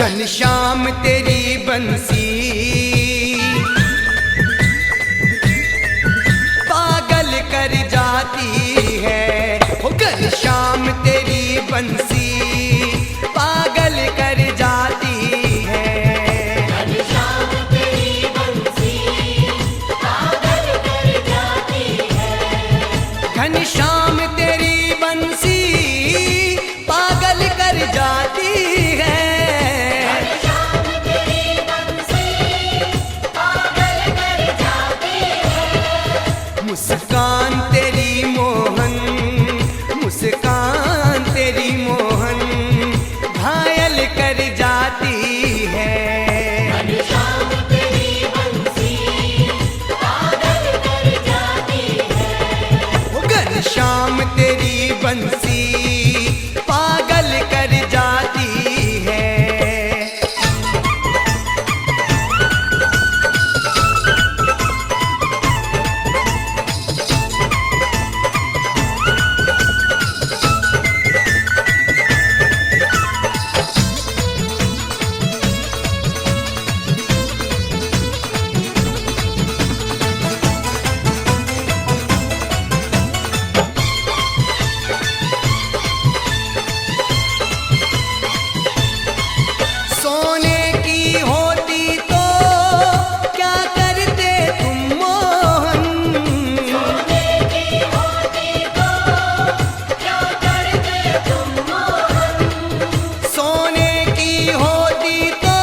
घनश्याम तेरी बंसी पागल कर जाती है। हो घनश्याम तेरी बंसी पागल कर जाती है। घनश्याम तेरी बंसी पागल कर जाती है। घनश्याम तेरी बंसी पागल कर जाती है। घनश्याम तेरी बंसी पागल कर जाती है। मुस्कान तेरी मोहन, मुस्कान तेरी मोहन घायल कर जाती है। घनश्याम तेरी बंसी पागल कर जाती है। वो घनश्याम तेरी बंसी पागल कर जाती है। सोने की होती तो क्या करते तुम मोहन। सोने की होती तो क्या करते तुम मोहन। सोने की होती तो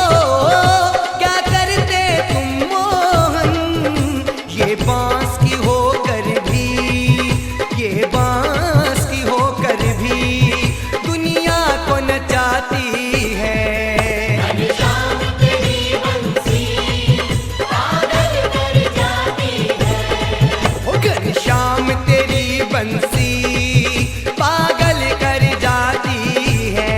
क्या करते तुम मोहन। ये बांस की होकर भी, ये बांस की होकर भी दुनिया को नचाती है। घनश्याम तेरी बंसी पागल कर जाती है। ओ घनश्याम तेरी बंसी पागल कर जाती है।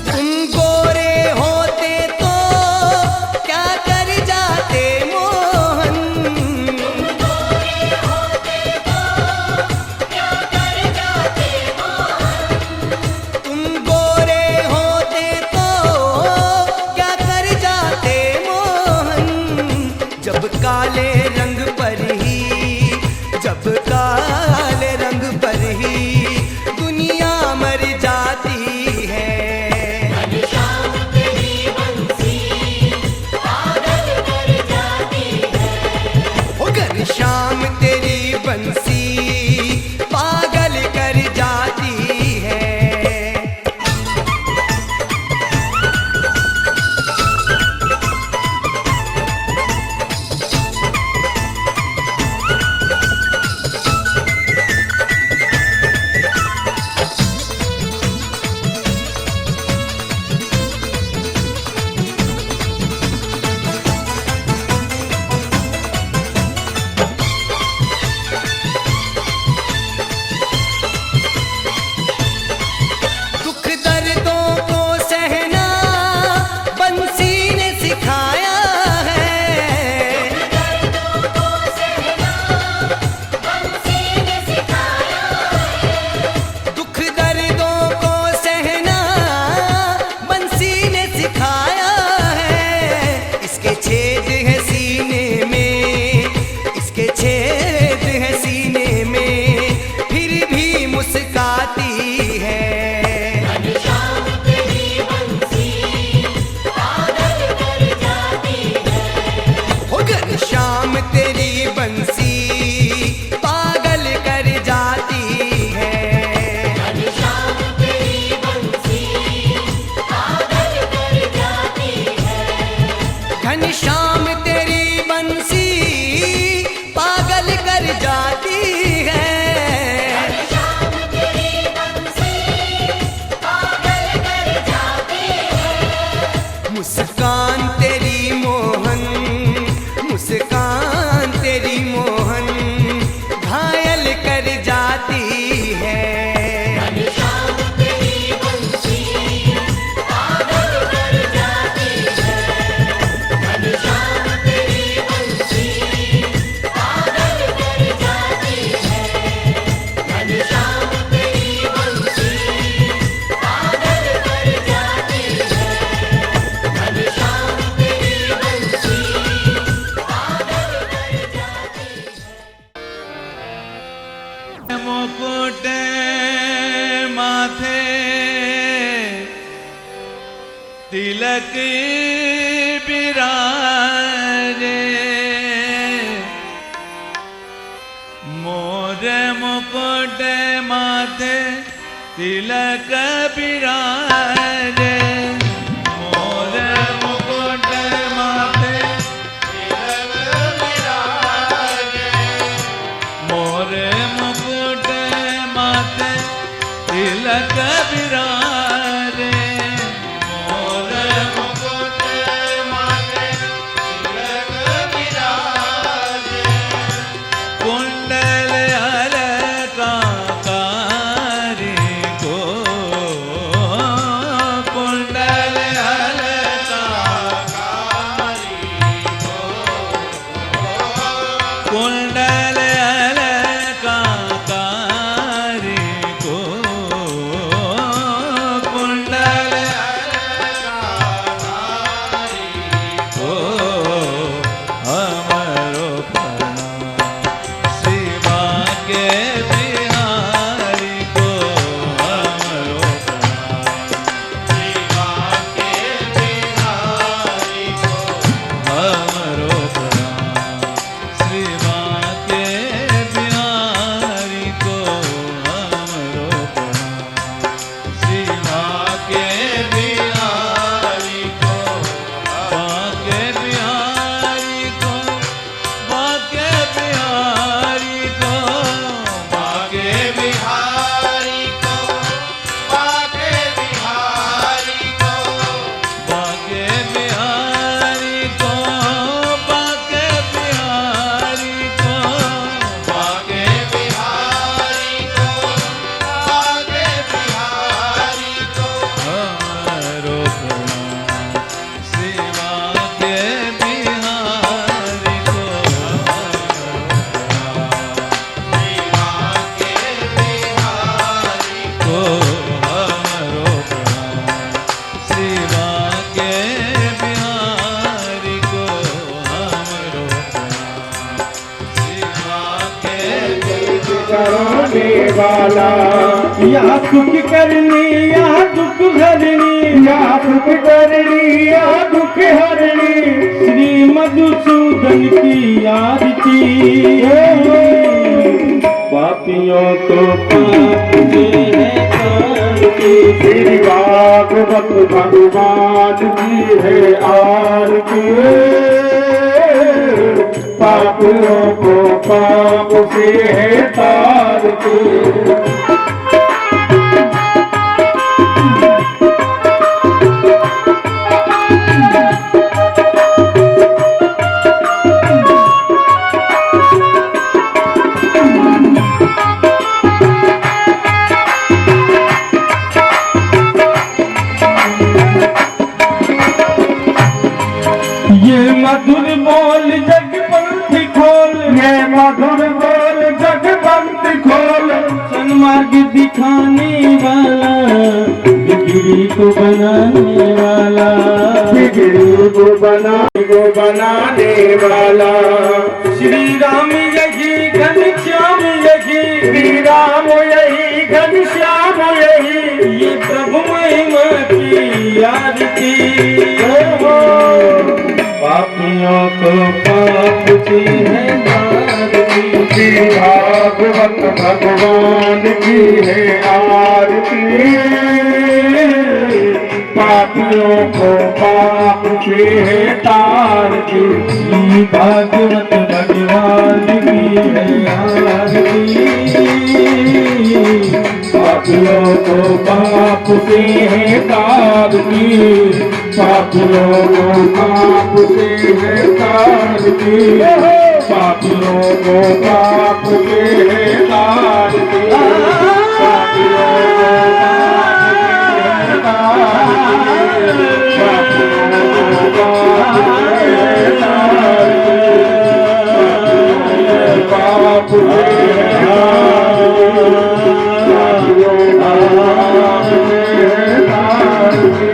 तुम गोरे होते तो क्या कर जाते मोहन। गोरे होते तो क्या कर जाते मोहन। तुम गोरे होते तो क्या कर जाते मोहन। जब काले रंग पर ही, जब काले रंग पर ही दुनिया मर जाती है। घनश्याम तेरी बंसी पागल कर जाती है। ओ घनश्याम तेरी बंसी पागल कर जाती है। दुख दर्दों को सहना बंसी ने सिखाया है। दर्दों को सहना बंसी ने सिखाया है। दुख दर्दों को सहना बंसी ने सिखाया है। इसके छेद है सीने में, इसके छेद है सीने में फिर भी मुस्काती है। घनश्याम तेरी बंसी पागल कर जाती है। हो घनश्याम तेरी बंसी पागल कर जाती है। घनश्याम तेरी बंसी पागल कर जाती है। घनश्याम तेरी बंसी पागल कर मुकुट माथे तिलक बिराजे, मोर मुकुट माथे तिलक बिराजे, मोर मुकुट माथे तिलक बिराजे, मोर मुकुट माथे तिलक बिराजे, मोर मुकुट माथे तिलक बिराजे, कुंडल अलंकारी को, कुंडल अलंकारी को, कुंडल अलंकारी को, कुंडल अलंकारी को हमरो प्रणाम, शिवा के बिहारी को हमरो प्रणाम, शिवा के बिहारी को हमरो प्रणाम, शिवा के बिहारी को हमरो प्रणाम, शिवा के बिहारी को, बाके बिहारी को, बाके बिहारी को, बाके बिहारी को, बाके बिहारी को, बाके बिहारी को, बाके बिहारी को, बाके बिहारी को, बाके बिहारी को हमरो प्रणाम, शिवा के बिहारी को हमरो प्रणाम, शिवा के बिहारी को हमरो प्रणाम, शिवा के कराने वाला, या सुख करनी या दुख हरनी, या सुख करनी या दुख हरनी, श्री मधुसूदन की आरती, पापियों को पाप से है तारती, श्री भागवत भगवान की है आरती, पापियों को पाप से है तारती। ये मधुर बोल जगपंथी खोल, ये मधुर बोल जगपंथी खोल, सन्मार्ग दिखाने वाला, बिगड़ी को बनाने वाला, बिगड़ी को बनाने वाला, श्री राम यही घनश्याम यही, श्री राम यही घनश्याम यही, ये प्रभु महिमा की आरती, पापियों को पाप की है आरती, श्री भागवत भगवान की है आरती, पापियों को पाप की है तारती, श्री भागवत भगवान की है आरती, पापियों को पाप से है तारती, पापियों को पाप से है तारती, पापियों को पाप से है तारती, पापियों को पाप से है तारती, पाप से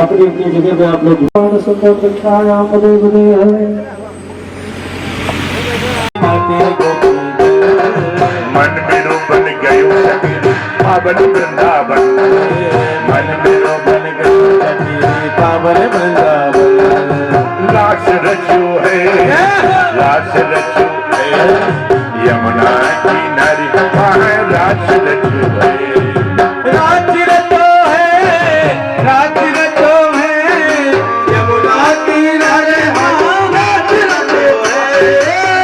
अपनी अपनी जगह पे आप लोग सुंदर दिखाया पावन वृंदावन मन मेरो बन गयो सखी पावन वृंदावन रास रचो है रास रचो है यमुना किनारे वहाँ रास रचो है रास रचो है रास रचो है यमुना किनारे वहाँ रास रचो है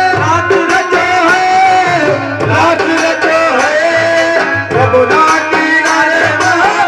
रास रचो है रास रचो है यमुना किनारे वहाँ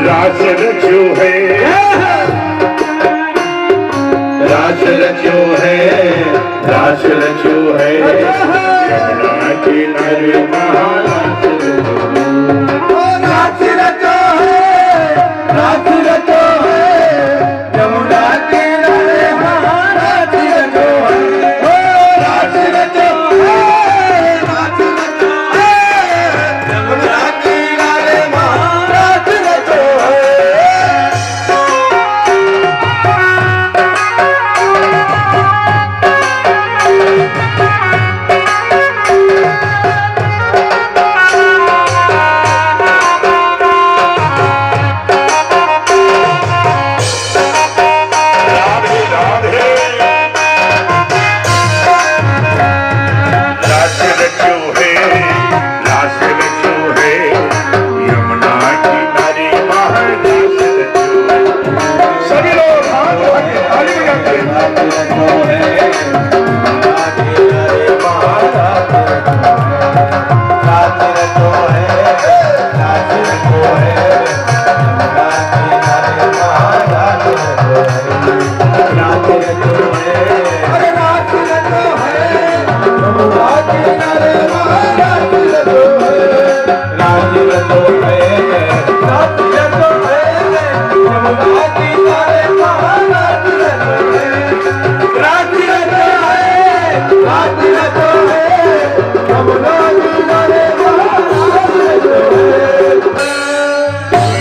रास रचो है रास रचो है रास रचो है रास रचो है यमुना किनारे महाराज रास रचो है रास रचो है यमुना किनारे महाराज रचो है रास रचो है रास रचो है यमुना किनारे महाराज रचो है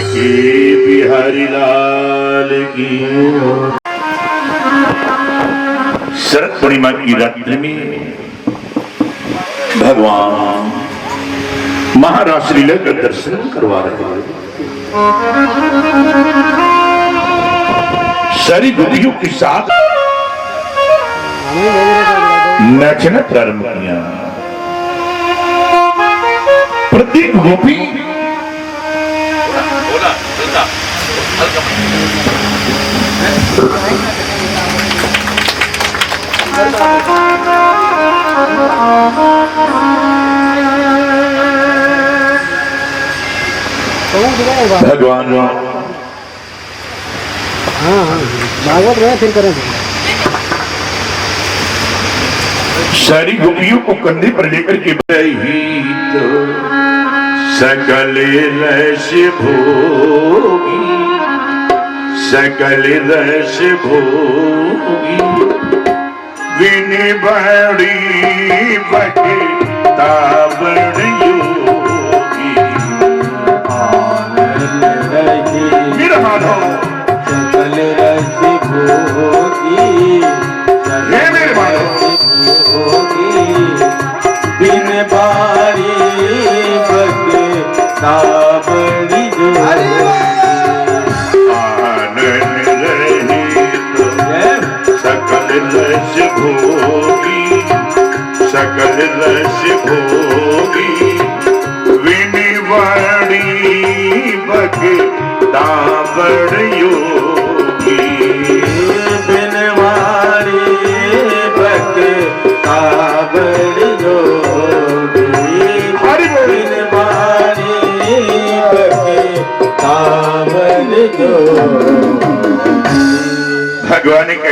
बिहारी लाल की शरद पूर्णिमा की रात्रि में भगवान महाराज लीला का दर्शन करवा रहे हैं। सारी गोपियों के साथ नाचना प्रारंभ किया। प्रत्येक गोपी भगवान भागवत में फिर करें सारी गोपियों को कंधे पर लेकर के ही तो सकल रस भोगी सकल रस भोगी बिन बड़ी बटे तावड़ योगी मेरा मानो सकल रस भोगी हे मेरे मानो बिन बारी बटे तावड़ी आनंद रही तो सकल भगता बड़ योगी। बिनवारी भगता बड़ योगी। बिनवारी भगता बड़ योगी। भगवान के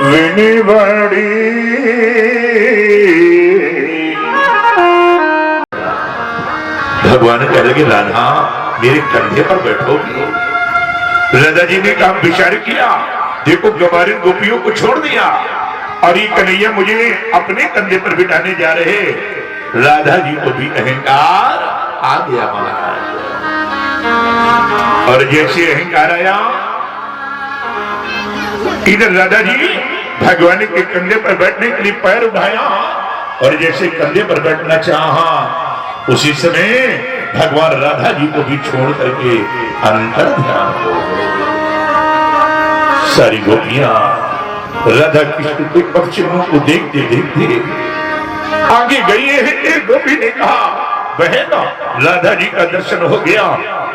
विनिवाड़ी भगवान कह लगे राधा मेरे कंधे पर बैठोगी। राधा जी ने कहा विचार किया, देखो गवारिन गोपियों को छोड़ दिया और ये कन्हैया मुझे अपने कंधे पर बिठाने जा रहे। राधा जी को भी अहंकार आ गया महाराज, और जैसे अहंकार आया इधर राधा जी भगवान के कंधे पर बैठने के लिए पैर उठाया और जैसे कंधे पर बैठना चाहा उसी समय भगवान राधा जी को भी छोड़ करके अंतर ध्यान हो गए। सारी गोपियां राधा कृष्ण के पक्षियों को देखते देखते आगे गई है। एक गोपी ने कहा बहन राधा जी का दर्शन हो गया।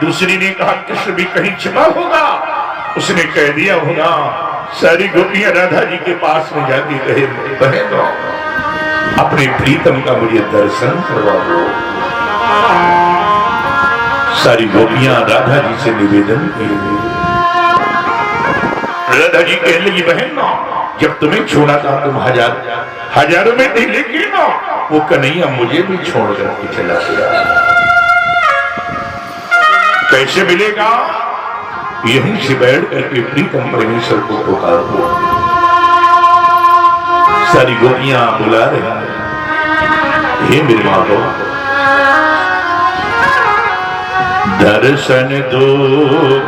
दूसरी ने कहा कृष्ण भी कहीं छिपा होगा, उसने कह दिया होगा। सारी गोपियां राधा जी के पास में जाके कहे बहन अपने प्रीतम का मुझे दर्शन करवा दो। सारी गोपियां राधा जी से निवेदन किए। राधा जी कहने लगी बहन जब तुम्हें छोड़ा था तुम हजारों में थी, लेकिन वो कन्हैया मुझे भी छोड़ करके चला गया। कैसे मिलेगा? यहीं से बैठ करके प्रीतम परमेश्वर को पुकारो। सारी गोपियां बुला रही हैं, हे मेरे माधव दर्शन दो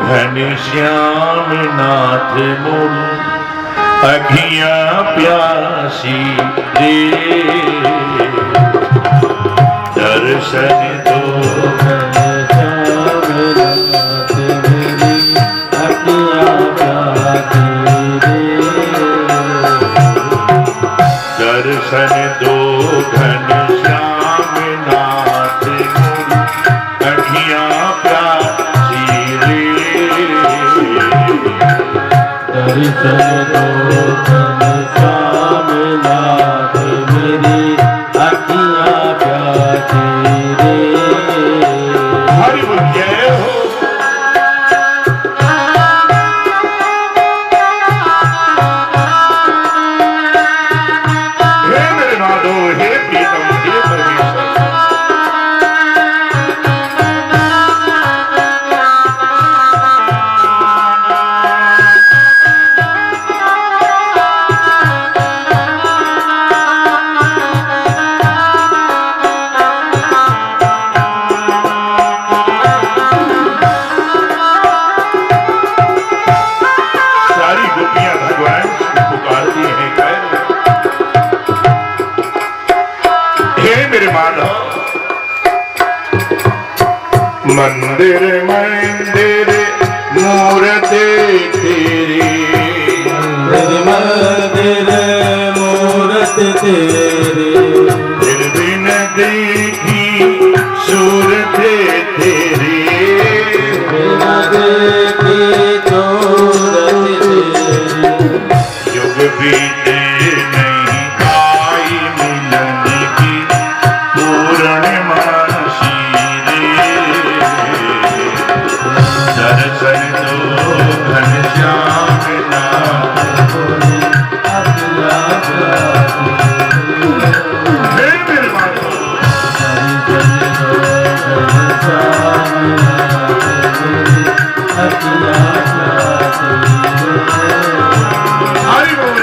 घनश्याम नाथ मोर अखियां प्यासी रे। दर्शन दो घनश्याम नाथ मेरी अखियां प्यासी रे। दर्शन दो घनश्याम नाथ मोर अखियां प्यासी रे। दर्शन दो घनश्याम नाथ मेरी अखियां प्यासी रे। हरि बोल जय हो। हे मेरे माधो, हे प्रीतम, हे परमेश्वर। सारी गोपियां भगवान को पुकारती हैं, हे मेरे माधव मंदिर मंदिर मूर्ति तेरी। मंदिर मूर्ति तेरी। फिर भी न देखी सूरत तेरी। बिना देखी सूरत तेरी। युग बीते नहीं आई मिलन की पूर्णिमासी रे। दर्शन दो घनश्याम नाथ हे मेरे माधव। हरि बोल।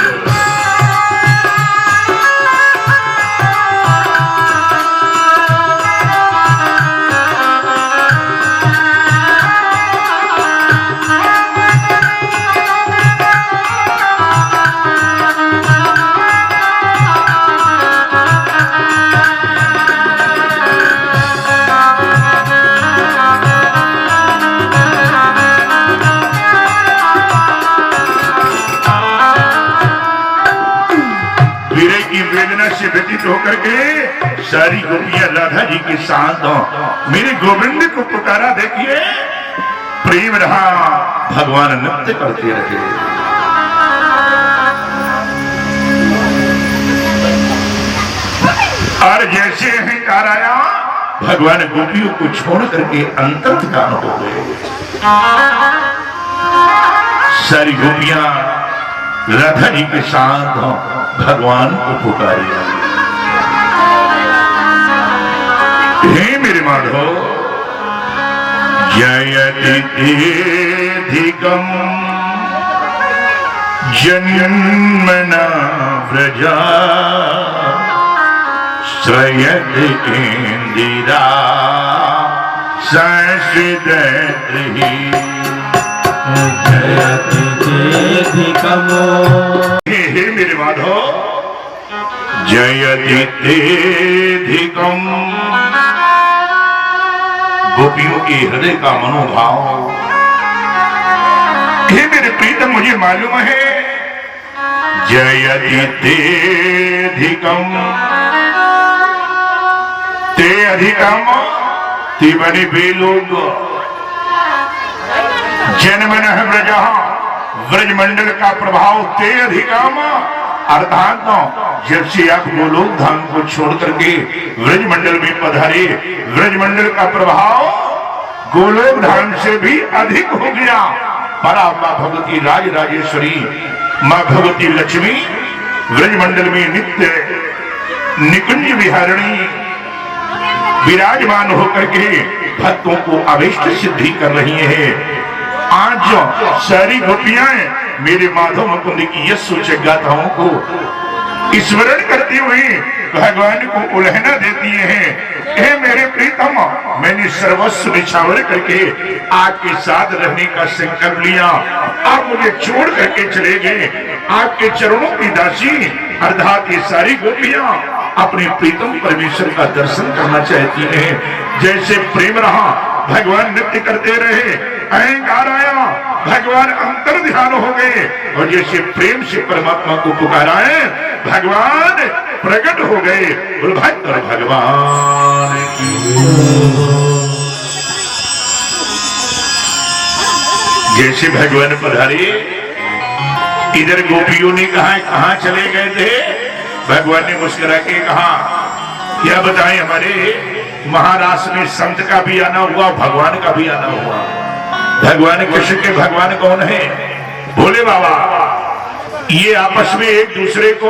वीरे की वेदना से व्यतीत होकर के सारी गोपियां राधा जी के साथ हो। मेरे गोविंद को पुकारा, देखिए प्रेम रहा, भगवान नृत्य करते रहे। और जैसे अहंकार आया, भगवान गोपियों को छोड़ करके अंतर्ध्यान हो गए। सारी गोपियां राधा जी के साथ भगवान को पुकारिया, हे मेरे माधव जयतिधिकम जन्मना व्रजा श्रयत इंदिरा संस्कृति हे मेरे माधव जयतिधिकम, गोपियों के हृदय का मनोभाव। हे मेरे प्रीतम, मुझे मालूम है जयतिधिकम, ते अधिकम, ते बने वे लोग जन्मन व्रज, व्रजमंडल का प्रभाव, ते अधिकम, अर्थात जब से आप गोलोक धाम को छोड़ करके व्रजमंडल में पधारे, व्रजमंडल का प्रभाव गोलोक धाम से भी अधिक हो गया। परा मां भगवती राज राजेश्वरी, मां भगवती लक्ष्मी व्रजमंडल में नित्य निकुंज विहारिणी विराजमान होकर के भक्तों को अभीष्ट सिद्धि कर रही है। आज सारी गोपियां मेरे माधव मुकुंद की यश सूचक गाथाओं को स्मरण करती हुई भगवान को उल्हना देती हैं। हे मेरे प्रीतम, मैंने सर्वस्व निछावर करके आपके साथ रहने का संकल्प लिया। आप मुझे छोड़ करके चले गए। आपके चरणों की दासी अर्थात ये सारी गोपियां अपने प्रीतम परमेश्वर का दर्शन करना चाहती हैं। जैसे प्रेम रहा, भगवान नृत्य करते रहे, अहंकार आया, भगवान अंतर ध्यान हो गए। और जैसे प्रेम से परमात्मा को पुकारा है, भगवान प्रकट हो गए। और भगवान की जैसे भगवान पधारे, इधर गोपियों ने कहा कहां चले गए थे? भगवान ने मुस्कुरा के कहा, क्या बताएं, हमारे महाराष्ट्र में संत का भी आना हुआ, भगवान का भी आना हुआ। भगवान कृष्ण के भगवान कौन है? भोले बाबा। ये आपस में एक दूसरे को,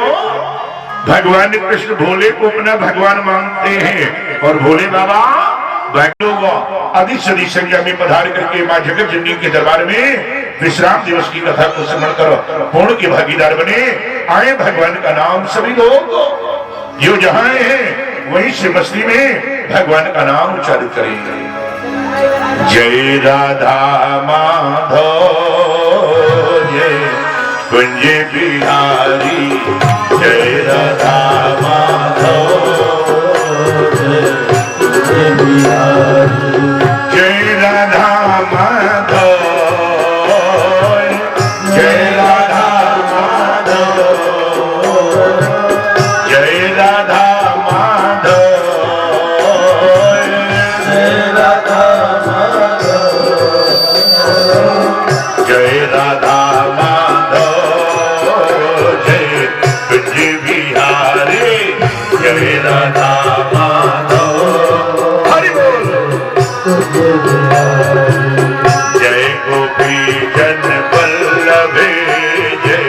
भगवान कृष्ण भोले को अपना भगवान मानते हैं और भोले बाबा अधिक सदी संख्या में पधार करके मां जगत जननी के दरबार में विश्राम दिवस की कथा को स्मरण कर पूर्ण के भागीदार बने। आए भगवान का नाम सभी लोग जो जहां हैं वहीं से मस्ती में भगवान का नाम उच्चारित करेंगे। जय राधा माधव जय कुंज बिहारी, जय राधा माधव जय राधा माधव, जय राधा माधव, जय राधा माधव, जय राधा माधव, जय राधा माधव, जय कुंज बिहारी, जय राधा माधव। जय गोपी जन वल्लभे, जय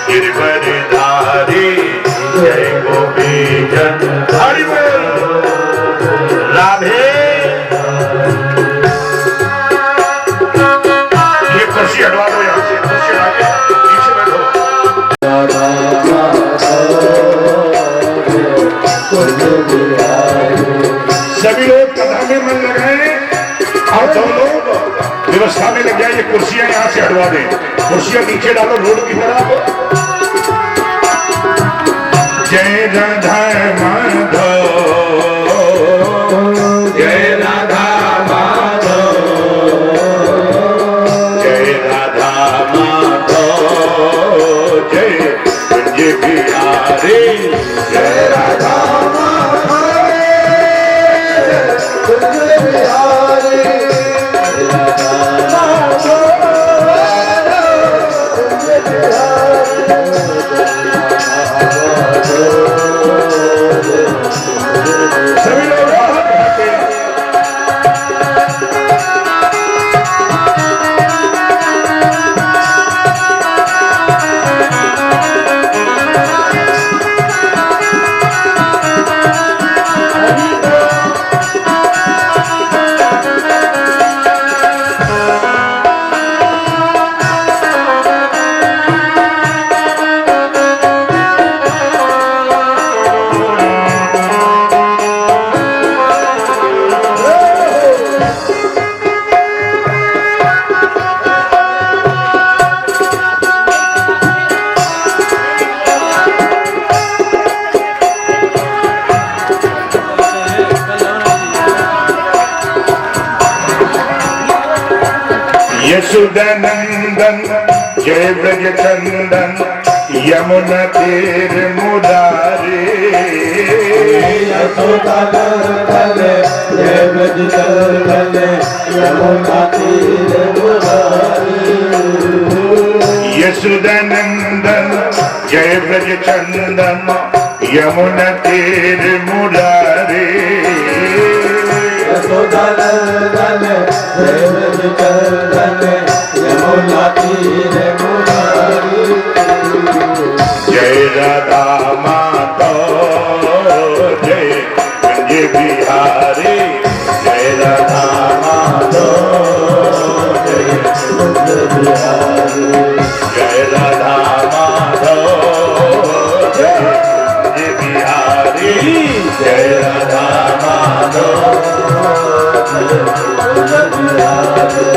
गिरवरधारी, जय गोपी जन हरि बोल राधे। ये कुर्सी हटवा दो, यहाँ से कुर्सी हटा के नीचे बैठो। सभी लोग कथा में मन लगाए और सब लोग व्यवस्था में लग जाए। ये कुर्सियां यहाँ से हटवा दें, कुर्सियां नीचे डालो रोड की तरफ। जय राधा माधव, जय राधा माधव, जय राधा माधव, जय कुंज बिहारी, जय राधा माधव। यशोदानंदन जय ब्रज चंदन यमुना तीर मुरारे यशोदानंदन जय ब्रज चंदन यमुना तीर मुरारे यशोदानंदन जय ब्रज चंदन यमुना तीर मुरारे यशोदानंदन जय ब्रज चंदन यमुना तीर मुरारे जय राधा माधव जय कुंज बिहारी जय राधा माधव जय कुंज बिहारी जय राधा माधव जय कुंज बिहारी जय राधा माधव जय कुंज बिहारी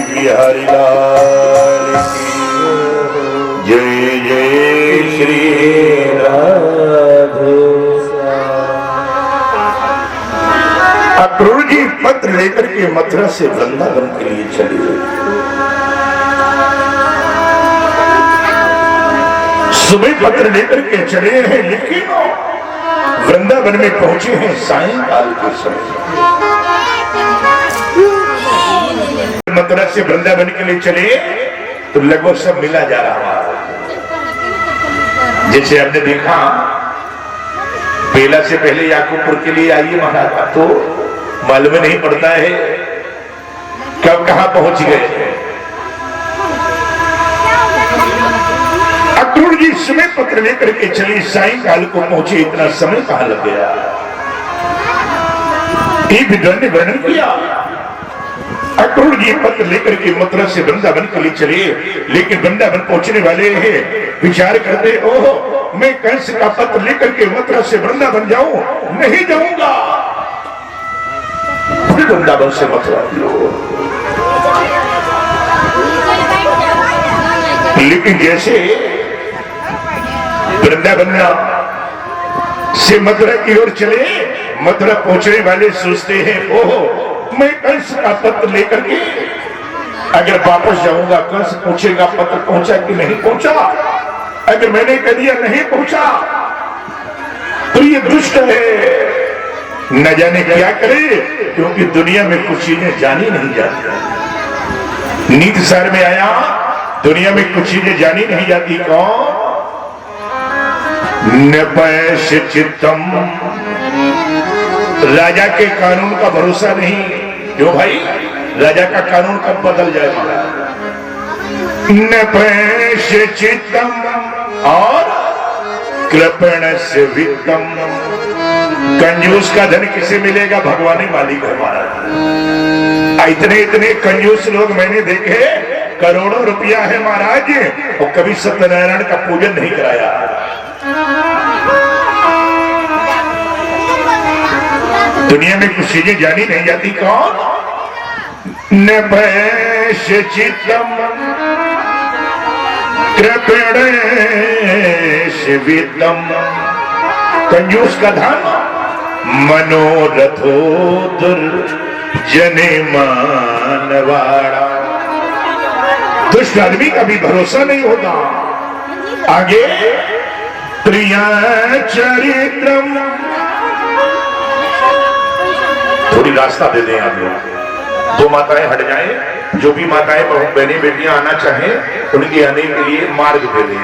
बिहारी लाल की जय जय श्री राधे अक्रूर जी पत्र लेकर के मथुरा से वृंदावन के लिए चले गए। सुबह पत्र लेकर के चले हैं लेकिन वृंदावन में पहुंचे हैं सायंकाल के समय। मथुरा से वृंदावन के लिए चले तो लगभग सब मिला जा रहा है। जैसे हमने देखा बेला से पहले याकूबपुर के लिए आइए महाराज तो मालूम नहीं पड़ता है कब कहां पहुंच गए। अक्रूर जी समय पत्र लेकर के चली सायंकाल को पहुंचे इतना समय कहां लग गया। एक विद्वान ने वर्णन किया अक्रूर जी पत्र लेकर के मथुरा से वृंदावन के लिए चले लेकिन वृंदावन पहुंचने वाले हैं विचार करते ओहो मैं कंस का पत्र लेकर के मथुरा से वृंदावन जाऊं नहीं जाऊंगा। वृंदावन से मथुरा लेकिन जैसे वृंदावन से मथुरा की ओर चले मथुरा पहुंचने वाले सोचते हैं ओहो मैं कंस का पत्र लेकर के अगर वापस जाऊंगा कंस पूछेगा पत्र पहुंचा कि नहीं पहुंचा। अगर मैंने कह दिया नहीं पहुंचा तो ये दुष्ट है न जाने क्या करे क्योंकि दुनिया में कुछ चीजें जानी नहीं जाती। नीति सार में आया दुनिया में कुछ चीजें जानी नहीं जाती। कौन न पैश चित्तम राजा के कानून का भरोसा नहीं। क्यों भाई राजा का कानून कब बदल जाएगा। न पैश चित्तम और कृपण से वित्तम कंजूस का धन किसे मिलेगा भगवान ही मालिक है महाराज। इतने इतने कंजूस लोग मैंने देखे करोड़ों रुपया है महाराज और कभी सत्यनारायण का पूजन नहीं कराया। दुनिया में कुछ चीजें जानी नहीं जाती। कौन न पैश चित्तम कृपणेश वित्तम कंजूस का धन मनोरथो दुर्जने मानवाड़ा। दुष्ट आदमी का भी भरोसा नहीं होता। आगे प्रिया चरित्रम थोड़ी रास्ता दे दें आप लोग। दो माताएं हट जाएं जो भी माताएं बहनें बेटियां आना चाहें उनके आने के लिए मार्ग दे दें।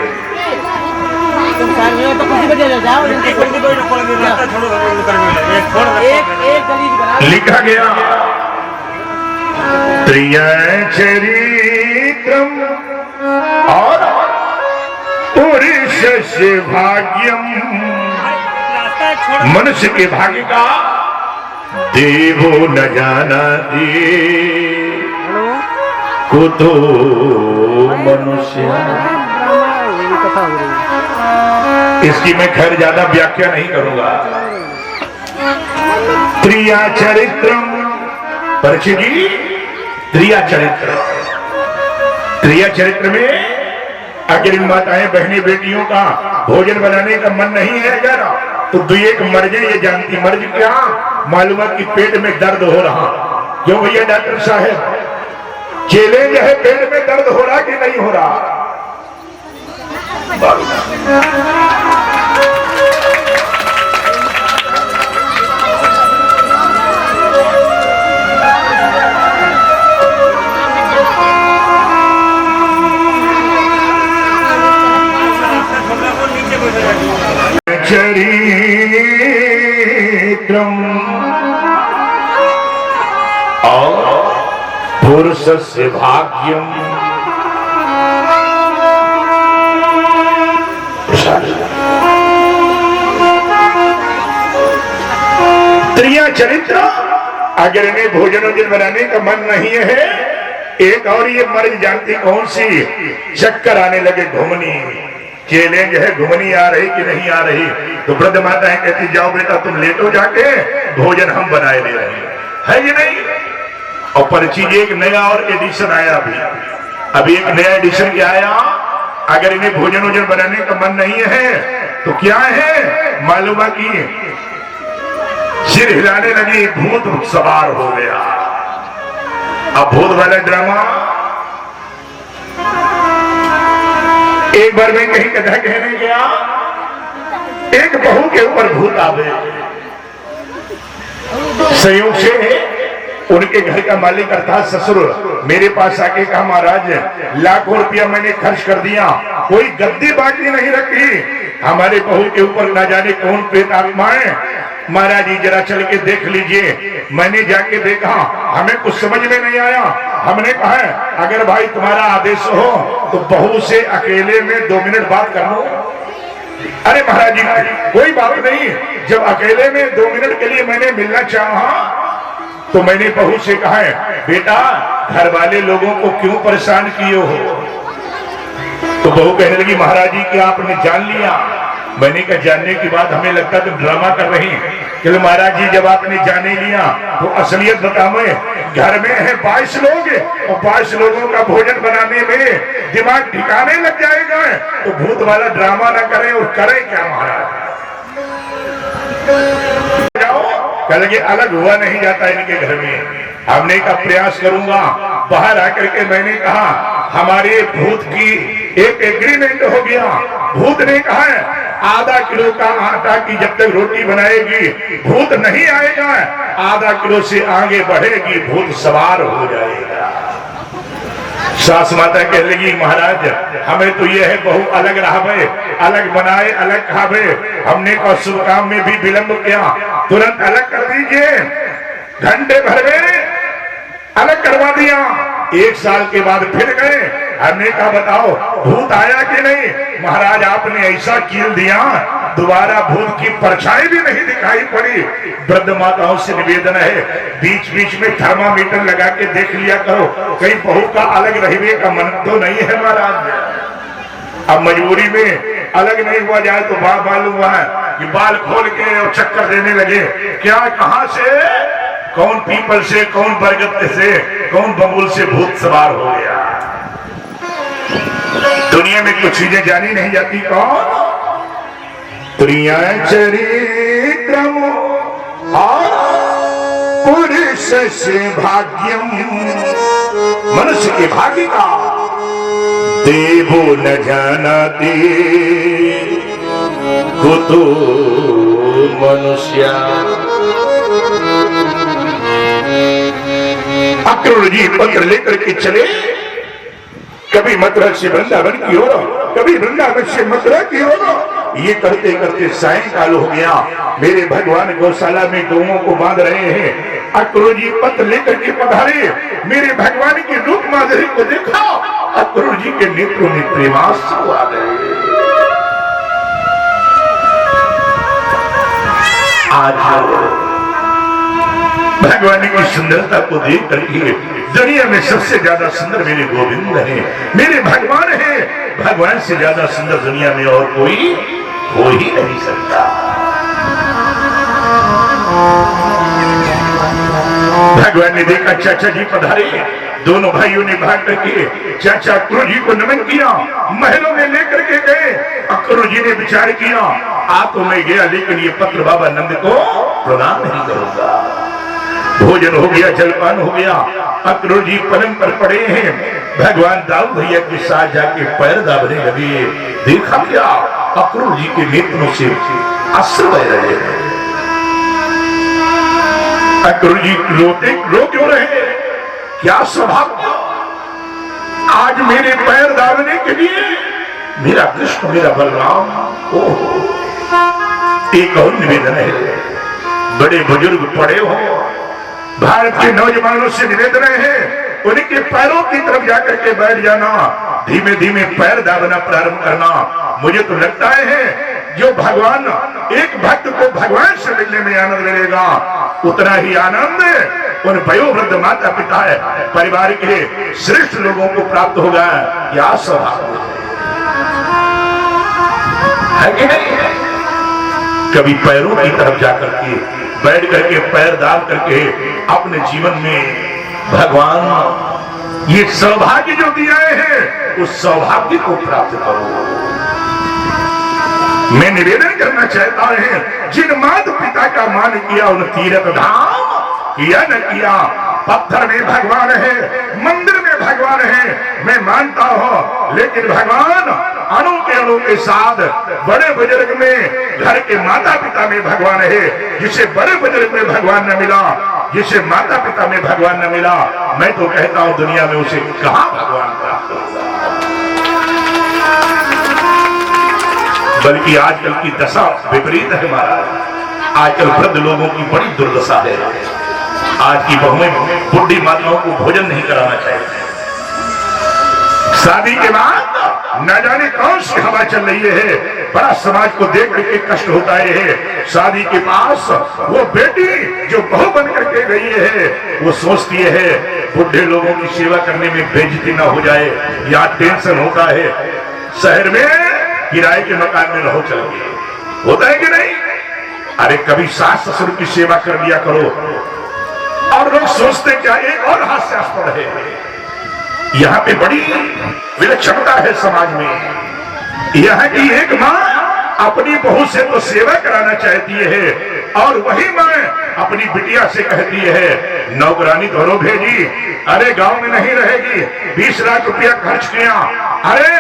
लिखा गया त्रियचरित्रम और पुरुष से भाग्यम मनुष्य के भाग्य का देवो न जानती कुतो मनुष्य। इसकी मैं खैर ज्यादा व्याख्या नहीं करूंगा। त्रिया चरित्रम, परिचय जी, त्रिया चरित्र। त्रिया चरित्र में अगर इन माताएं बहनी बेटियों का भोजन बनाने का मन नहीं है अगर, तो दो एक मर्ज ये जानती। मर्ज क्या? मालूम है कि पेट में दर्द हो रहा। क्यों भैया डॉक्टर साहब, चैलेंज है, पेट में दर्द हो रहा कि नहीं हो रहा? चरित्रम और पुरुषस्य भाग्यम। त्रिया चरित्र, अगर इन्हें भोजन वोजन बनाने का मन नहीं है। एक और ये मर्ज जानती कौन सी? चक्कर आने लगे, घुमनी। चैलेंज है, घुमनी आ रही कि नहीं आ रही? तो वृद्ध माताएं कहती जाओ बेटा तुम लेटो जाके, भोजन हम बनाए ले रहे हैं, ये नहीं। और पर्ची एक नया और एडिशन आया अभी एक नया एडिशन क्या आया? अगर इन्हें भोजन वोजन बनाने का मन नहीं है तो क्या है? मालूम है कि सिर हिलाने लगी, भूत सवार हो गया। अब भूत वाला ड्रामा एक बार मैं कहीं कथा कहने गया, एक बहू के ऊपर भूत आ गए। संयोग से उनके घर का मालिक अर्थात ससुर मेरे पास आके कहा महाराज लाखों रुपया मैंने खर्च कर दिया, कोई गद्दी बाकी नहीं रखी, हमारे बहू के ऊपर ना जाने कौन प्रेत आत्मा है। महाराज जी जरा चल के देख लीजिए। मैंने जाके देखा, हमें कुछ समझ में नहीं आया। हमने कहा अगर भाई तुम्हारा आदेश हो तो बहू से अकेले में 2 मिनट बात कर लो। अरे महाराज जी कोई बात नहीं, जब अकेले में 2 मिनट के लिए मैंने मिलना चाहा तो मैंने बहू से कहा बेटा घर वाले लोगों को क्यों परेशान किए हो? तो बहू कहने लगी महाराज जी कि आपने जान लिया। मैंने कहा जानने की बात हमें लगता तुम ड्रामा कर रही। कि महाराज जी जब आपने जाने लिया तो असलियत बताओ, घर में है 22 लोग और 22 लोगों का भोजन बनाने में दिमाग ठिकाने लग जाएगा, तो भूत वाला ड्रामा ना करें। और करें क्या महाराज? कल के अलग हुआ नहीं जाता इनके घर में। हमने का प्रयास करूंगा। बाहर आकर के मैंने कहा हमारे भूत की एक एग्रीमेंट हो गया। भूत ने कहा आधा किलो का आटा की जब तक रोटी बनाएगी भूत नहीं आएगा, आधा किलो से आगे बढ़ेगी भूत सवार हो जाएगा। सास माता कह लगी महाराज हमें तो ये है बहू अलग रहावे, अलग बनाए अलग खावे। हमने कहा शुभ काम में भी विलंब किया, तुरंत अलग कर दीजिए। घंटे भर में अलग करवा दिया। 1 साल के बाद फिर गए। हमने कहा बताओ भूत आया कि नहीं? महाराज आपने ऐसा कील दिया दोबारा भूत की परछाई भी नहीं दिखाई पड़ी। वृद्ध माताओं से निवेदन है बीच बीच में थर्मामीटर लगा के देख लिया करो, कहीं बहू का अलग रहने का मन तो नहीं है महाराज। अब मजबूरी में अलग नहीं हुआ जाए तो मालूम हुआ है कि बाल खोल के और चक्कर देने लगे। क्या कहां से, कौन पीपल से, कौन बरगद से, कौन बबूल से भूत सवार हो गया। दुनिया में कुछ चीजें जानी नहीं जाती। कौन? त्रिया चरित्रम पुरुष से भाग्यम, मनुष्य के भाग्य का देवो न जानती कुतो मनुष्य। अक्रूर जी पत्र लेकर के चले, कभी मथुरा से वृंदावन की ओर, कभी वृंदावन से मथुरा की ओर। ये करते करते सायंकाल हो गया। मेरे भगवान गौशाला में गौओं को बांध रहे हैं। अक्रूर जी पत्र लेकर के पधारे, मेरे भगवान की रूप माधुरी को देखा। अक्रूर जी के नेत्रों में प्रेमाश्रु आ गए। आज भगवान की सुंदरता को देख करके दुनिया में सबसे ज्यादा सुंदर मेरे गोविंद हैं, मेरे भगवान हैं। भगवान से ज्यादा सुंदर दुनिया में और कोई हो ही नहीं सकता। भगवान ने देखा चाचा जी पधारे, दोनों भाइयों ने भाग करके चाचा अक्रूर जी को नमन किया, महलों में लेकर के गए। अक्रूर जी ने विचार किया, आ तो मैं गया लेकिन ये पत्र बाबा नंद को प्रदान नहीं करूंगा। भोजन हो गया, जलपान हो गया, अक्रूर जी पलंग पर पड़े हैं। भगवान दाऊद भैया के साथ जाके पैर दाबने लगे। देखा क्या, अक्रूर जी के नेत्रों से अश्रु बह रहे हैं। अक्रूर जी रो क्यों रहे? क्या स्वभाव, आज मेरे पैर दाबने के लिए मेरा कृष्ण, मेरा बलराम। ओहो, एक और निवेदन है, बड़े बुजुर्ग पड़े हो, भारत के नौजवानों से निवेदन है, उनके पैरों की तरफ जाकर के बैठ जाना, धीमे धीमे पैर दाबना प्रारंभ करना। मुझे तो लगता है जो भगवान, एक भक्त को भगवान से मिलने में आनंद मिलेगा, उतना ही आनंद उन वयोवृद्ध माता पिता है परिवार के श्रेष्ठ लोगों को प्राप्त होगा। क्या स्वभाव है कि नहीं? कभी पैरों की तरफ जाकर के बैठ करके पैर दाब करके अपने जीवन में भगवान ये सौभाग्य जो दिया है, उस सौभाग्य को प्राप्त करो। मैं निवेदन करना चाहता हूं, जिन माता पिता का मान किया उन तीर्थ धाम किया न किया। पत्थर में भगवान है, मंदिर में भगवान है, मैं मानता हूं, लेकिन भगवान अणु के साथ बड़े बुजुर्ग में, घर के माता पिता में भगवान है। जिसे बड़े बुजुर्ग में भगवान न मिला, जिसे माता पिता में भगवान न मिला, मैं तो कहता हूं दुनिया में उसे कहां भगवान प्राप्त होगा। बल्कि आजकल की दशा विपरीत है महाराज। आजकल वृद्ध लोगों की बड़ी दुर्दशा है। आज की बहुएं बुढ़ी माताओं को भोजन नहीं कराना चाहिए। शादी के बाद न जाने कौन सी हवा चल रही है, बड़ा समाज को देख करके कष्ट होता है। शादी के पास वो बेटी जो बहू बन करके गई है, वो सोचती है बुढ़े लोगों की सेवा करने में बेइज्जती ना हो जाए, या टेंशन होता है। शहर में किराए के मकान में रहो, चलिए, होता है कि नहीं? अरे कभी सास ससुर की सेवा कर लिया करो। और लोग सोचते क्या, एक और हास्यास्पद है, यहाँ पे बड़ी विलक्षणता है समाज में। यहाँ की एक माँ अपनी बहू से तो सेवा कराना चाहती है, और वही माँ अपनी बिटिया से कहती है नौकरानी घरों भेजी, अरे गांव में नहीं रहेगी, 20 लाख रुपया खर्च किया, अरे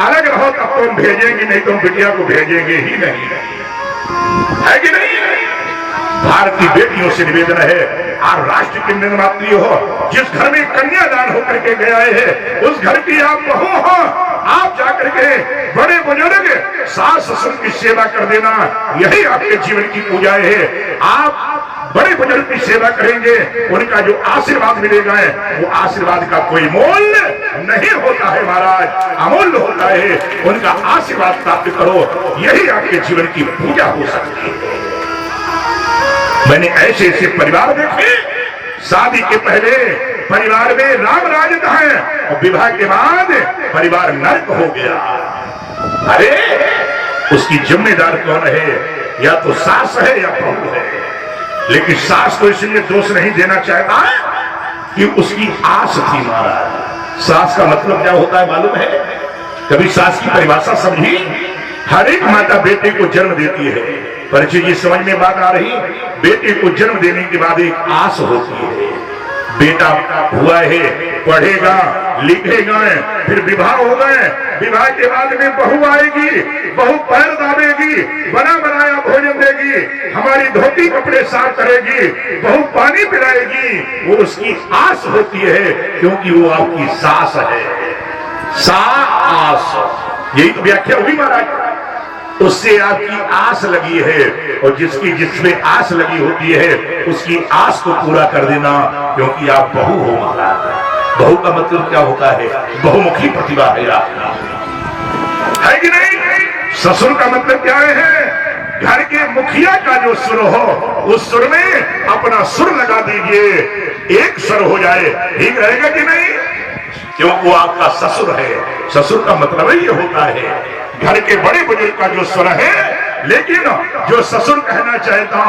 अलग रहो तब तुम भेजेंगे, नहीं तुम बिटिया को भेजेंगे ही नहीं, है कि नहीं? भारतीय बेटियों से निवेदन है, आप राष्ट्र के निर्मात्री हो, जिस घर में कन्यादान होकर के गया है, उस घर की आप बहू हो, आप जाकर के बड़े बुजुर्ग सास ससुर की सेवा कर देना, यही आपके जीवन की पूजा है। आप बड़े बुजुर्ग की सेवा करेंगे, उनका जो आशीर्वाद मिलेगा वो आशीर्वाद का कोई मोल नहीं होता है महाराज, अमूल्य होता है। उनका आशीर्वाद प्राप्त करो, यही आपके जीवन की पूजा हो सकती है। मैंने ऐसे ऐसे परिवार देखे, शादी के पहले परिवार में राम राज है, और विवाह के बाद परिवार नरक हो गया। अरे उसकी जिम्मेदार कौन है? या तो सास है या बहू है। लेकिन सास को इसलिए दोष नहीं देना चाहता कि उसकी आस थी महाराज। सास का मतलब क्या होता है मालूम है? कभी सास की परिभाषा समझी? हर एक माता बेटे को जन्म देती है, पर ये समझ में बात आ रही, बेटे को जन्म देने के बाद एक आस होती है, बेटा हुआ है, पढ़ेगा लिखेगा, फिर विवाह हो गए, विवाह के बाद में बहू आएगी, बहू पैर दाबेगी, बना बनाया भोजन देगी, हमारी धोती कपड़े साफ करेगी, बहू पानी पिलाएगी, वो उसकी आस होती है, क्योंकि वो आपकी सास है। सास, यही तो व्याख्या हुई महाराज। उससे आपकी आस लगी है, और जिसकी जिसमें आस लगी होती है उसकी आस को पूरा कर देना, क्योंकि आप बहू हो महाराज। बहू का मतलब क्या होता है? बहुमुखी प्रतिभा है कि नहीं? ससुर का मतलब क्या है? घर के मुखिया का जो सुर हो उस सुर में अपना सुर लगा दीजिए, एक स्वर हो जाए, ठीक रहेगा कि नहीं? क्यों? वो आपका ससुर है। ससुर का मतलब ही ये होता है घर के बड़े बुजुर्ग का जो स्वर है, लेकिन जो ससुर कहना चाहता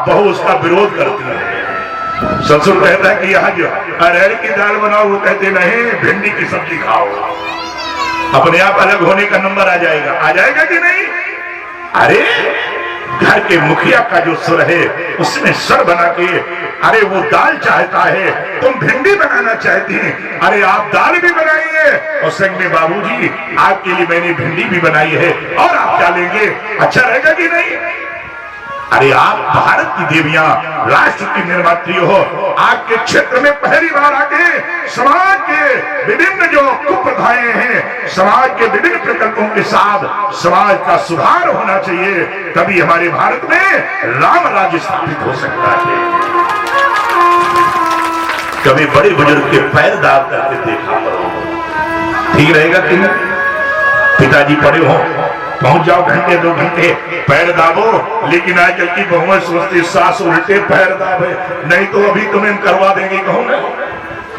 बहू उसका विरोध करती है। ससुर कहता है कि यहाँ जो अरहर की दाल बनाओ, वो कहते नहीं भिंडी की सब्जी खाओ। अपने आप अलग होने का नंबर आ जाएगा कि नहीं? अरे घर के मुखिया का जो सुर है उसमें स्वर बना के, अरे वो दाल चाहता है, तुम भिंडी बनाना चाहती हैं, अरे आप दाल भी बनाइए और संग में बाबूजी आपके लिए मैंने भिंडी भी बनाई है और आप डालेंगे, अच्छा रहेगा कि नहीं? अरे आप भारत की देवियां, राष्ट्र की निर्मात्री हो, आपके क्षेत्र में पहली बार आके समाज के विभिन्न जो कुप्रथाएं हैं, समाज के विभिन्न प्रकल्पों के साथ समाज का सुधार होना चाहिए, तभी हमारे भारत में राम राज्य स्थापित हो सकता है। कभी बड़े बुजुर्ग के पैर दाब करके देखा करो, ठीक रहेगा कि नहीं? पिताजी पड़े हो, पहुंच जाओ घंटे 2 घंटे पैर दाबो, लेकिन आजकल की बहुएं सोचती सास उल्टे पैर दाबे, नहीं तो अभी तुम्हें करवा देंगे, कहो ना।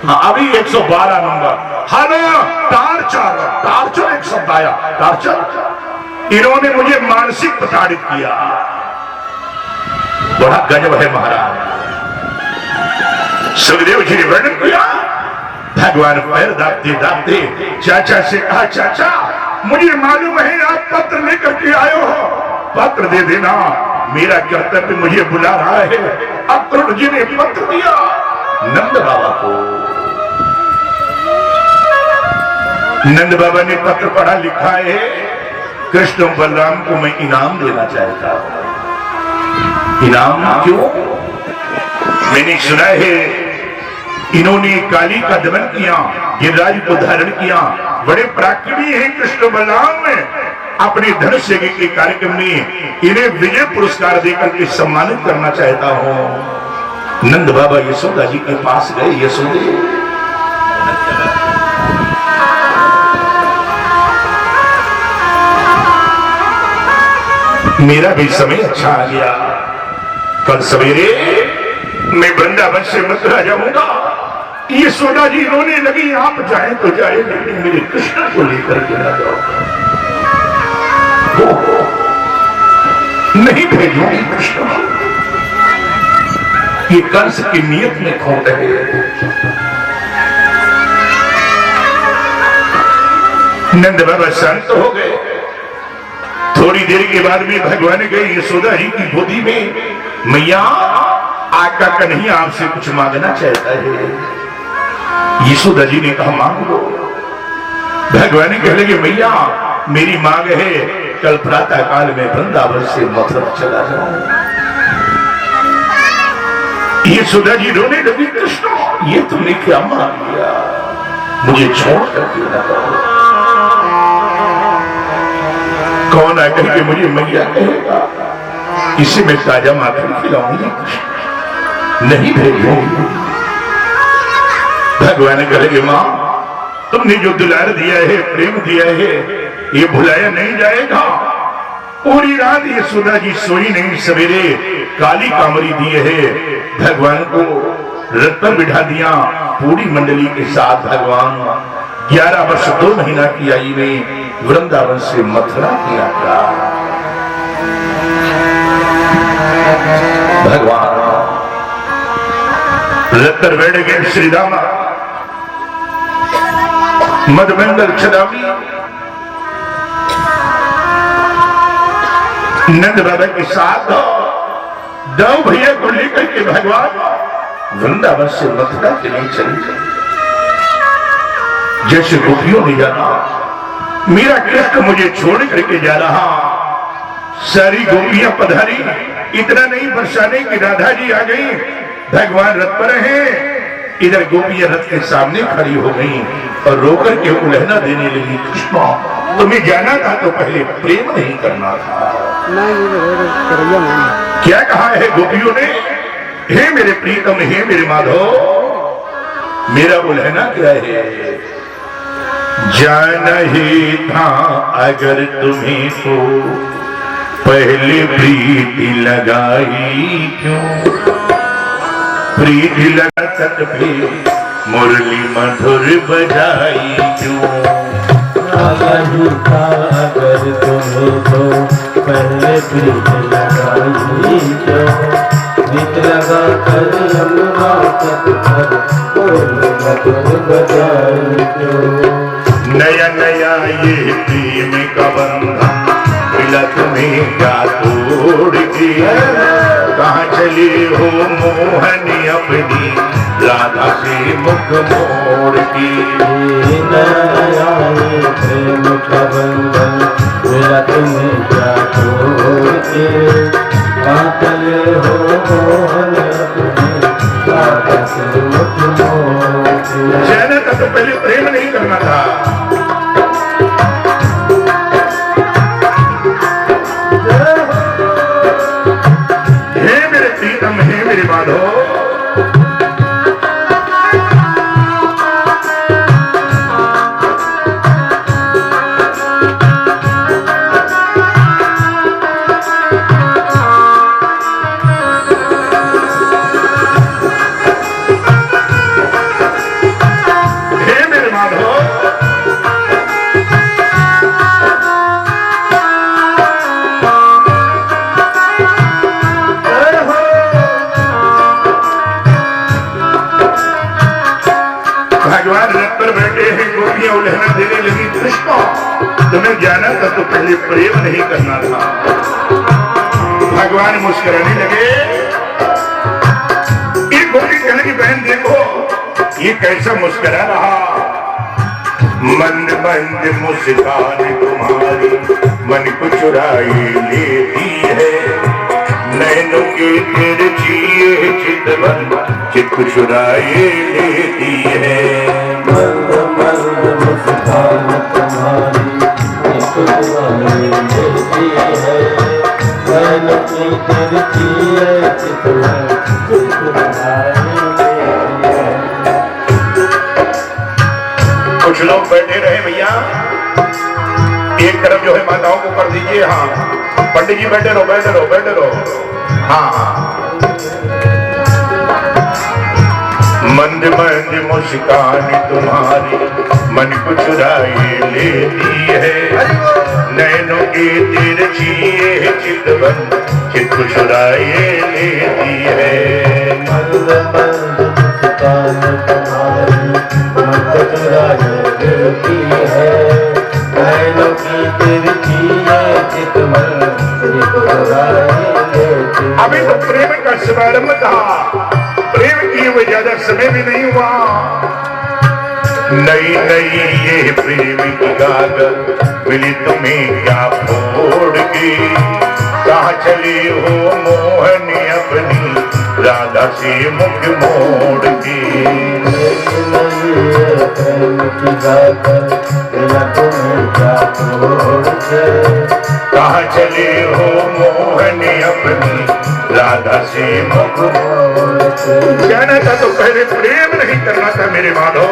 हाँ, अभी 112 नंबर, हेलो टार्चर एक शब्द आया, टार्चर। इन्होंने मुझे मानसिक प्रताड़ित किया, बड़ा गजब है महाराज। सुखदेव जी ने वर्णन किया, भगवान पैर दाबते दाबते चाचा से कहा, चाचा मुझे मालूम है आप पत्र लेकर के आए हो, पत्र दे देना, मेरा कर्तव्य मुझे बुला रहा है। अक्रूर जी ने पत्र दिया नंद बाबा को। नंद बाबा ने पत्र पढ़ा, लिखा है कृष्ण बलराम को मैं इनाम देना चाहता हूं। इनाम क्यों? मैंने सुना है इन्होंने काली का दमन किया, गिरिराज को धारण किया, बड़े पराक्रमी हैं कृष्ण बलराम में। अपने धनुष यज्ञ के कार्यक्रम में इन्हें विजय पुरस्कार देकर के सम्मानित करना चाहता हूं। नंद बाबा यशोदा जी के पास गए, यशोदे मेरा भी समय अच्छा आ गया, कल सवेरे मैं वृंदावन से मथुरा जाऊंगा। यशोदा जी रोने लगी, आप जाए तो जाए, लेकिन मेरे कृष्ण को लेकर के ना जाओ, नहीं भेजूंगी कृष्ण। ये कंस की नियत में खोट है। नंद बाबा शांत हो गए। थोड़ी देर के बाद भी भगवान गए यशोदा जी की गोदी में, मैया आका कन्हैया आपसे कुछ मांगना चाहता है। यशोदा जी ने कहा, मांग लो। भगवान कह लगे, मैया मेरी मांग है कल प्रातः काल में वृंदावन से मथुरा चला जाऊं। यशोदा जी रोने लगी, कृष्ण ये तुमने क्या मांग लिया, मुझे छोड़ करके न करो। कौन आकर के मुझे मैया कहेगा, इसे मैं ताजा माखन खिलाऊंगी, नहीं भेजूंगी। भगवान कहेंगे, मां तुमने जो दुलार दिया है, प्रेम दिया है, ये भुलाया नहीं जाएगा। पूरी रात यशोदा जी सोई नहीं, सवेरे काली कामरी दिए है, भगवान को रथ पर बिठा दिया। पूरी मंडली के साथ भगवान 11 वर्ष 2 महीना की आयु में वृंदावन से मथुरा की यात्रा। भगवान रथ पर बैठ गए श्री राम, मधुमंगल छदामी। नंद बाबा के साथ 2 भैया को लेकर के भगवान वृंदावन से मथुरा के लिए चले। जैसे गोपियों ने जाना, मेरा कृष्ण मुझे छोड़ करके जा रहा। सारी गोपियां पधारी, इतना नहीं बरसाने की राधा जी आ गई। भगवान रथ पर हैं, इधर गोपियां रथ के सामने खड़ी हो गई और रोकर के उलहना देने लगी, कृष्ण तुम्हें जाना था तो पहले प्रेम नहीं करना था। क्या कहा है गोपियों ने, हे मेरे प्रीतम, हे मेरे माधव, मेरा उलहना क्या है। जाना ही था अगर तुम्हें को पहले प्रीति लगाई क्यों, प्रीति लगा तक भी मुरली मधुर बजाई क्यों। नहीं था अगर तुम्हें तो पहले प्रीत लगाई क्यों, प्रीत लगा कर यमुना तट पर मुरली मधुर बजाई क्यों। नया नया ये प्रेम का बंधन मिला तुम्हें क्या तोड़ के, कहाँ चले हो मोहनी अपनी राधा से मुख मोड़ के। नया ये प्रेम का बंधन मिला तुम्हें क्या तोड़ के, कहाँ चले हो मोहन अपनी राधा से मुख मोड़ के। जाना था तो पहले प्रेम नहीं करना था। हे मेरे प्रीतम, हे मेरे माधव, भगवान रथ पर बैठे हैं, गोपियां उल्हना देने लगी। कृष्ण, तुम्हें जाना था तो पहले प्रेम नहीं करना था। भगवान मुस्कुराने लगे। एक गोपी कहने की बहन देखो ये कैसा मुस्कुरा रहा। मंद मंद मुस्कान तुम्हारी मन को चुराए लेती है, नैनों के तेरे जिए चितवन चित चुराए लेती है। मंद मंद मुस्कान तुम्हारी मन को चुराए लेती है, नैनों की तेरे जिए चितवन चित चुराए लेती है। कुछ लोग बैठे रहे भैया, एक तरफ जो है माताओं को कर दीजिए। हाँ पंडित जी बैठे रहो, बैठे रहो, बैठे रहो। हाँ हाँ। मंद मंद मुस्कान तुम्हारी मन को चुराए लेती है, नैनों के तिरछिए चितवन चित चुराए लेती है। मंद मंद मुस्कान तुम्हारी मन को चुराए लेती है, नैनों की तिरछिए चितवन चित चुराए लेती है। अभी तो प्रेम का शुभारंभ था, प्रेम किए हुए ज्यादा समय भी नहीं हुआ। नई नई ये प्रेम की गागल मिली तुम्हें क्या फोड़ के, कहाँ चली हो मोहनी अपनी राधा से मुख मोड़ के। प्रेम की गागल मिला तुम्हें क्या फोड़ के, कहाँ चले हो मोहनी अपनी राधा से मुख मोड़ के। जाना था तो पहले प्रेम नहीं करना था मेरे माधव।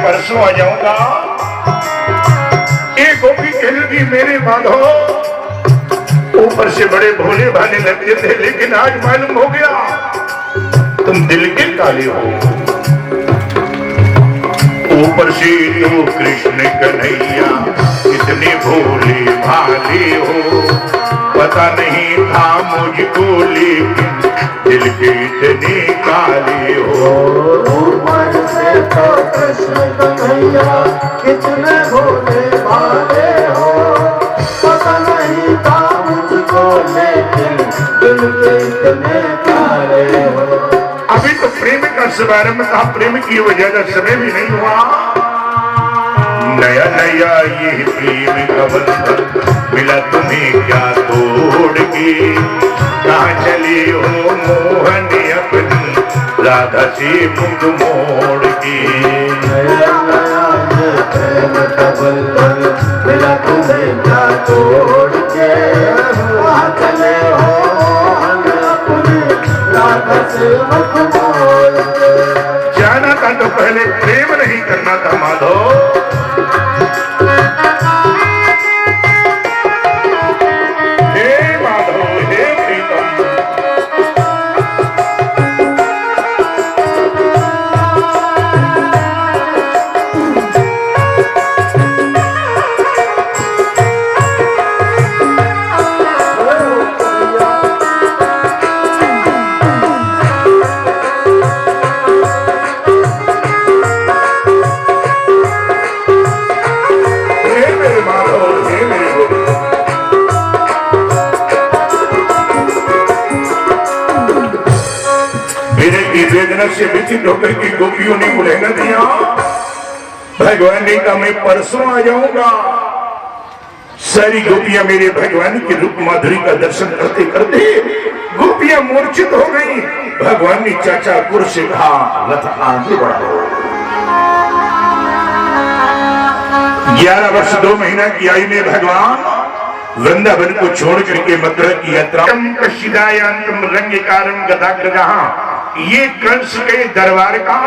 परसों आ जाऊंगा। एक गोपी कहने लगी मेरे माधव ऊपर से बड़े भोले भाले लगते थे, लेकिन आज मालूम हो गया तुम दिल के काले हो। ऊपर से तो कृष्ण कन्हैया कितने भोले भाले हो, पता नहीं था मुझको लेकिन दिल के इतने काले हो। ऊपर से तो कृष्ण कन्हैया कितने भोले भाले हो, पता नहीं था मुझको लेकिन दिल के इतने काले हो। अभी तो प्रेम का शुभारंभ था प्रेम की वो ज्यादा समय भी नहीं हुआ। नया नया ये प्रेम का बंधन मिला तुम्हें क्या तोड़ के, कहाँ चले हो मोहन अपनी राधा से मुख मोड़ के। नया नया ये प्रेम का बंधन मिला तुम्हें क्या तोड़ के, वहाँ चले हो मोहन अपनी राधा से मुख मोड़ के। जाना था तो पहले प्रेम नहीं करना था माधव। हे माधव हे प्रीतम, हे मेरे माधव हे मेरे गोपी। मेरे की वेदना से विचित होकर की गोपियों ने बुलाना दिया। भगवान ने कहा मैं परसों आ जाऊंगा। सारी गोपियां मेरे भगवान के रूप माधुरी का दर्शन करते करते गोपियां मूर्छित हो गई। भगवान ने चाचा पुर से कहा रथ आगे बढ़ाओ। 11 वर्ष 2 महीना की आयु में भगवान वृंदावन को छोड़ करके मथुरा की यात्रा। रंग कारम गदाग्रह, ये कंस के दरबार का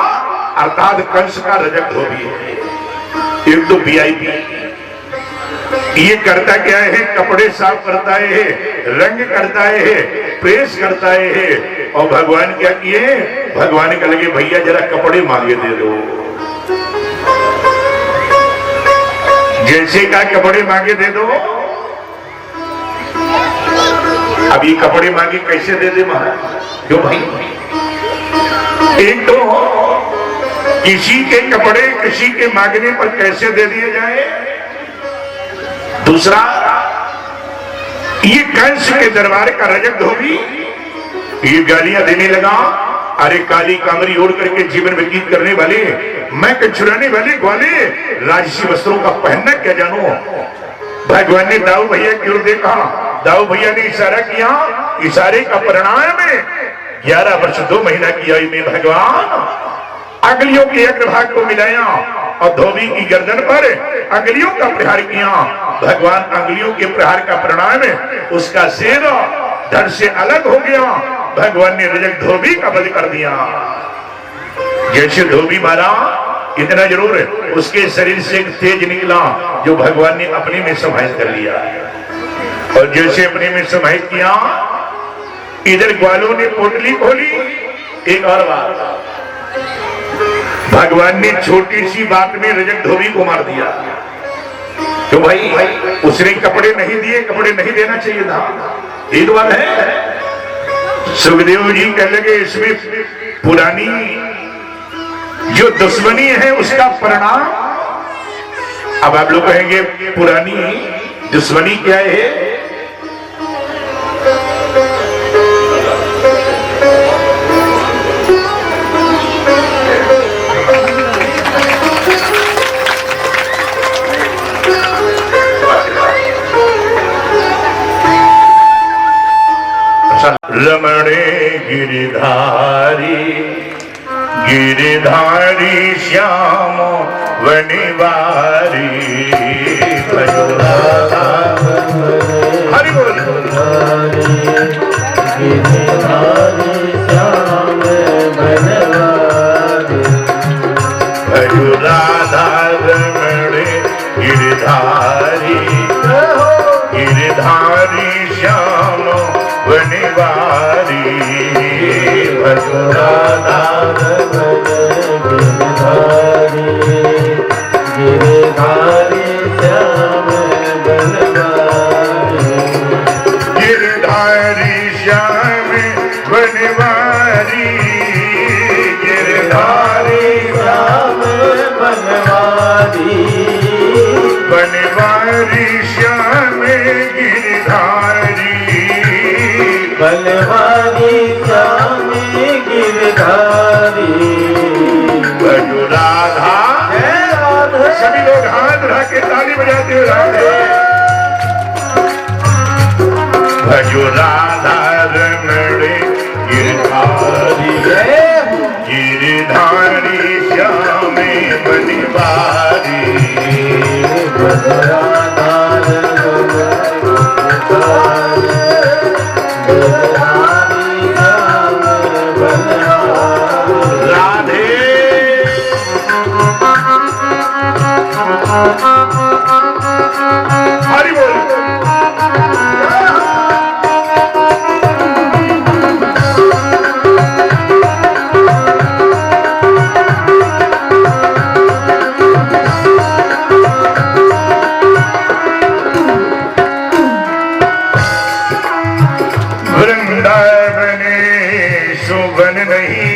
अर्थात कंस का रजक धोबी है। एक तो वीआईपी, ये करता क्या है? कपड़े साफ करता है, रंग करता है, प्रेस करता है। और भगवान क्या किए? भगवान का लगे भैया जरा कपड़े मांगे दे दो। जैसे का कपड़े मांगे दे दो। अब ये कपड़े मांगे कैसे दे दे महाराज? क्यों भाई? एक तो किसी के कपड़े किसी के मांगने पर कैसे दे दिए जाए। दूसरा, ये कंस के दरबार का रजक धोबी ये गालियां देने लगा। अरे काली कामरी ओढ़ करके जीवन व्यतीत करने वाले, मैं चुराने वाले ग्वाले, राजसी वस्त्रों का पहनना क्या जानो। भगवान ने दाऊ भैया की ओर देखा। दाऊ भैया ने इशारा किया। इशारे का परिणाम 11 वर्ष 2 महीना की आयु में भगवान अंगुलियों के अग्रभाग को मिलाया और धोबी की गर्दन पर अंगुलियों का प्रहार किया। भगवान अंगुलियों के प्रहार का परिणाम उसका सिर धड़ से अलग हो गया। भगवान ने रजक धोबी का वध कर दिया। जैसे धोबी मारा इतना जरूर उसके शरीर से एक तेज निकला जो भगवान ने अपने में समाहित कर लिया। और जैसे अपने में समाहित किया, इधर ग्वालों ने पोटली खोली। एक और बात, भगवान ने छोटी सी बात में रजक धोबी को मार दिया। तो भाई उसने कपड़े नहीं दिए, कपड़े नहीं देना चाहिए था। एक बात है, सुखदेव जी कहने लगे इसमें पुरानी जो दुश्मनी है उसका परिणाम। अब आप लोग कहेंगे पुरानी दुश्मनी क्या है? रमणे गिरिधारी गिरिधारी श्याम वनिवारी हरि बोल। भजो राधा रमणे गिरिधारी गिरिधारी श्याम वनिवारी भजो राधा गिरिधारी श्याम बनवारी, गिरिधारी श्याम वनिवारी गिरिधारी श्याम बनवारी, वनिवारी श्याम गिरिधारी बनवारी श्याम गिरधारी। सभी लोग हाथ उठा के ताली बजाते हुए राधे भजो राधा रमण गिरधारी गिरधारी श्याम बनिवारी हरि बोल वृंदावन शोभन नहीं